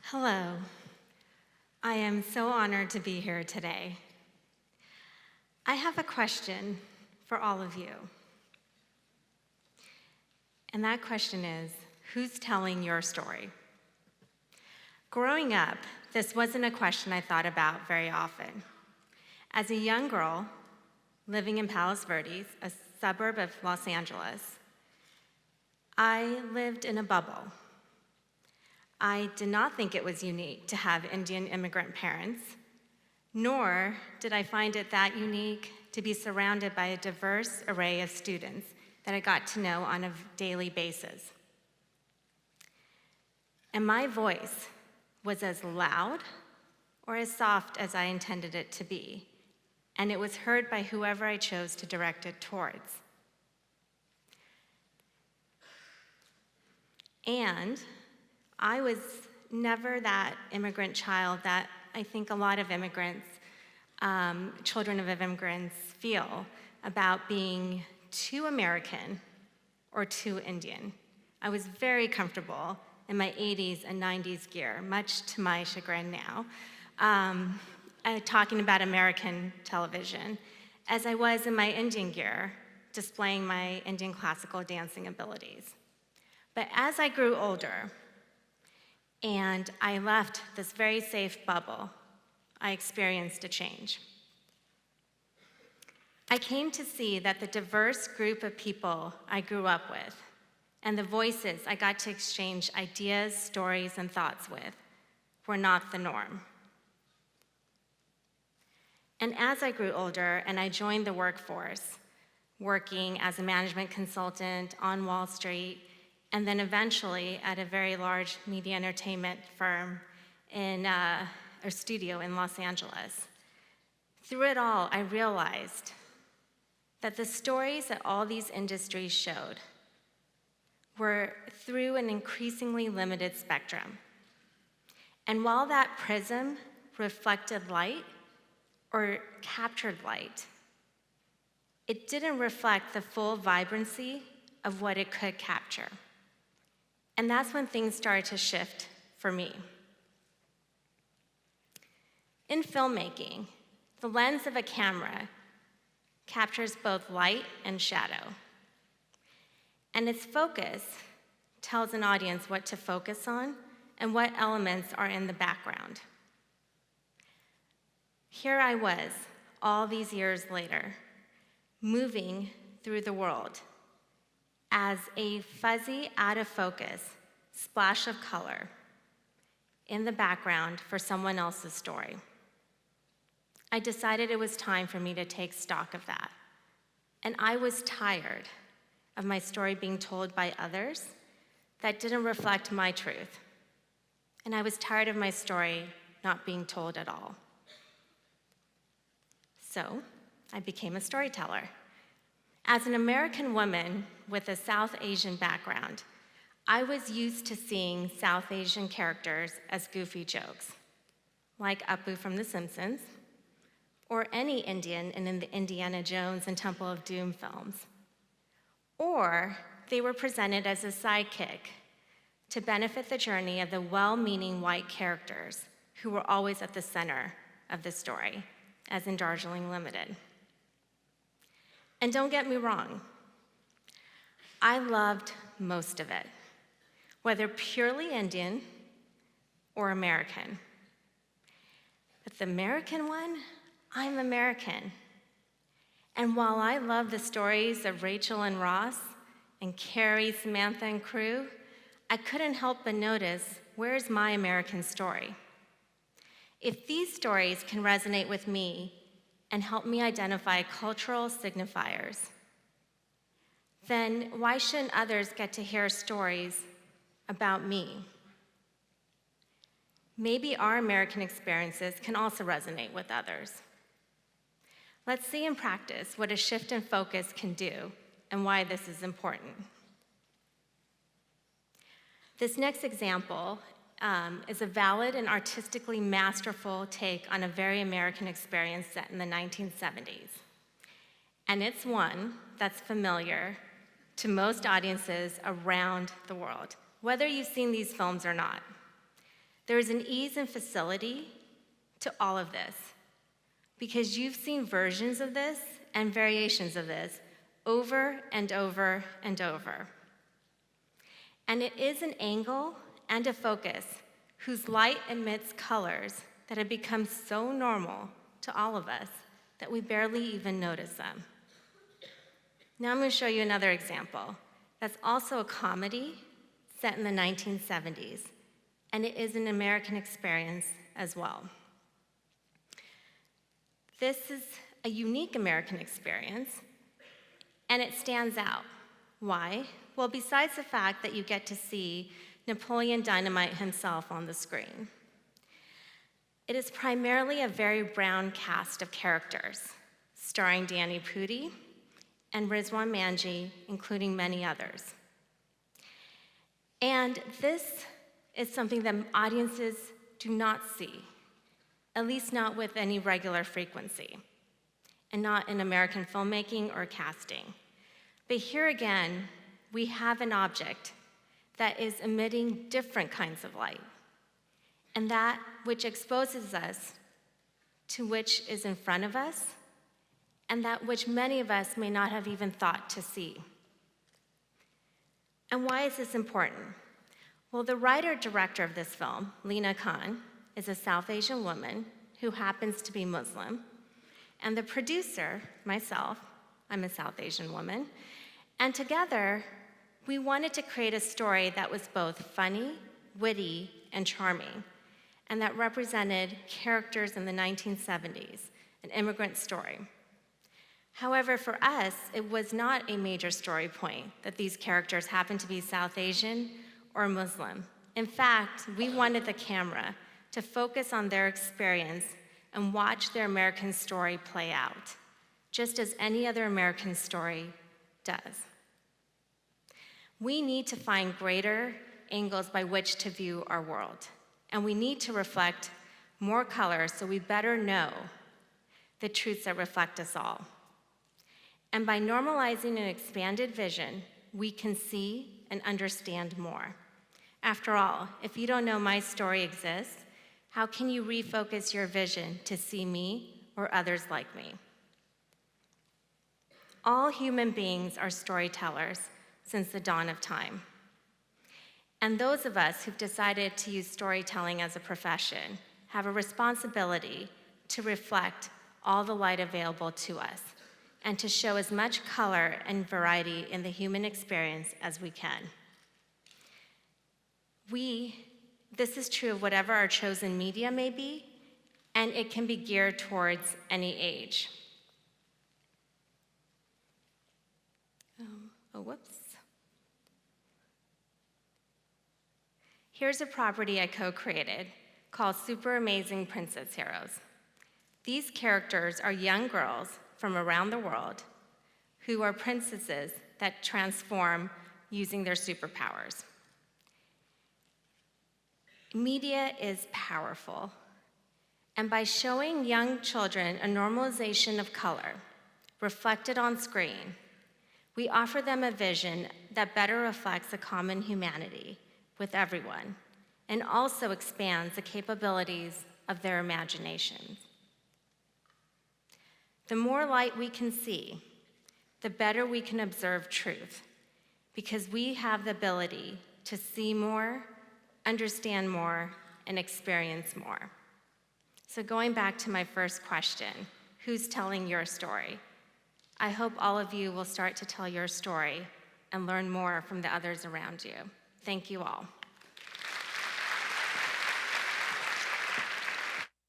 Hello. I am so honored to be here today. I have a question for all of you. And that question is, who's telling your story? Growing up, this wasn't a question I thought about very often. As a young girl living in Palos Verdes, a suburb of Los Angeles, I lived in a bubble. I did not think it was unique to have Indian immigrant parents, nor did I find it that unique to be surrounded by a diverse array of students that I got to know on a daily basis. And my voice was as loud or as soft as I intended it to be, and it was heard by whoever I chose to direct it towards. And I was never that immigrant child that I think a lot of immigrants, children of immigrants, feel about being too American or too Indian. I was very comfortable in my 80s and 90s gear, much to my chagrin now, talking about American television, as I was in my Indian gear, displaying my Indian classical dancing abilities. But as I grew older, and I left this very safe bubble, I experienced a change. I came to see that the diverse group of people I grew up with and the voices I got to exchange ideas, stories, and thoughts with were not the norm. And as I grew older and I joined the workforce, working as a management consultant on Wall Street, and then eventually at a very large media entertainment firm or studio in Los Angeles. Through it all, I realized that the stories that all these industries showed were through an increasingly limited spectrum. And while that prism reflected light or captured light, it didn't reflect the full vibrancy of what it could capture. And that's when things started to shift for me. In filmmaking, the lens of a camera captures both light and shadow. And its focus tells an audience what to focus on and what elements are in the background. Here I was, all these years later, moving through the world as a fuzzy, out of focus splash of color in the background for someone else's story. I decided it was time for me to take stock of that. And I was tired of my story being told by others that didn't reflect my truth. And I was tired of my story not being told at all. So I became a storyteller. As an American woman with a South Asian background, I was used to seeing South Asian characters as goofy jokes, like Apu from The Simpsons, or any Indian in the Indiana Jones and Temple of Doom films. Or they were presented as a sidekick to benefit the journey of the well-meaning white characters who were always at the center of the story, as in Darjeeling Limited. And don't get me wrong, I loved most of it, whether purely Indian or American. But the American one, I'm American. And while I love the stories of Rachel and Ross and Carrie, Samantha, and crew, I couldn't help but notice, where's my American story? If these stories can resonate with me and help me identify cultural signifiers, then why shouldn't others get to hear stories about me? Maybe our American experiences can also resonate with others. Let's see in practice what a shift in focus can do and why this is important. This next example is a valid and artistically masterful take on a very American experience set in the 1970s. And it's one that's familiar to most audiences around the world, whether you've seen these films or not. There is an ease and facility to all of this because you've seen versions of this and variations of this over and over and over. And it is an angle and a focus whose light emits colors that have become so normal to all of us that we barely even notice them. Now I'm going to show you another example that's also a comedy set in the 1970s, and it is an American experience as well. This is a unique American experience, and it stands out. Why? Well, besides the fact that you get to see Napoleon Dynamite himself on the screen, it is primarily a very brown cast of characters, starring Danny Pudi and Rizwan Manji, including many others. And this is something that audiences do not see, at least not with any regular frequency, and not in American filmmaking or casting. But here again, we have an object that is emitting different kinds of light, and that which exposes us to which is in front of us, and that which many of us may not have even thought to see. And why is this important? Well, the writer-director of this film, Lena Khan, is a South Asian woman who happens to be Muslim, and the producer, myself, I'm a South Asian woman, and together, we wanted to create a story that was both funny, witty, and charming, and that represented characters in the 1970s, an immigrant story. However, for us, it was not a major story point that these characters happened to be South Asian or Muslim. In fact, we wanted the camera to focus on their experience and watch their American story play out, just as any other American story does. We need to find greater angles by which to view our world, and we need to reflect more color so we better know the truths that reflect us all. And by normalizing an expanded vision, we can see and understand more. After all, if you don't know my story exists, how can you refocus your vision to see me or others like me? All human beings are storytellers since the dawn of time. And those of us who've decided to use storytelling as a profession have a responsibility to reflect all the light available to us and to show as much color and variety in the human experience as we can. This is true of whatever our chosen media may be, and it can be geared towards any age. Whoops. Here's a property I co-created called Super Amazing Princess Heroes. These characters are young girls from around the world who are princesses that transform using their superpowers. Media is powerful, and by showing young children a normalization of color reflected on screen, we offer them a vision that better reflects a common humanity with everyone and also expands the capabilities of their imaginations. The more light we can see, the better we can observe truth, because we have the ability to see more, understand more, and experience more. So going back to my first question, who's telling your story? I hope all of you will start to tell your story and learn more from the others around you. Thank you all.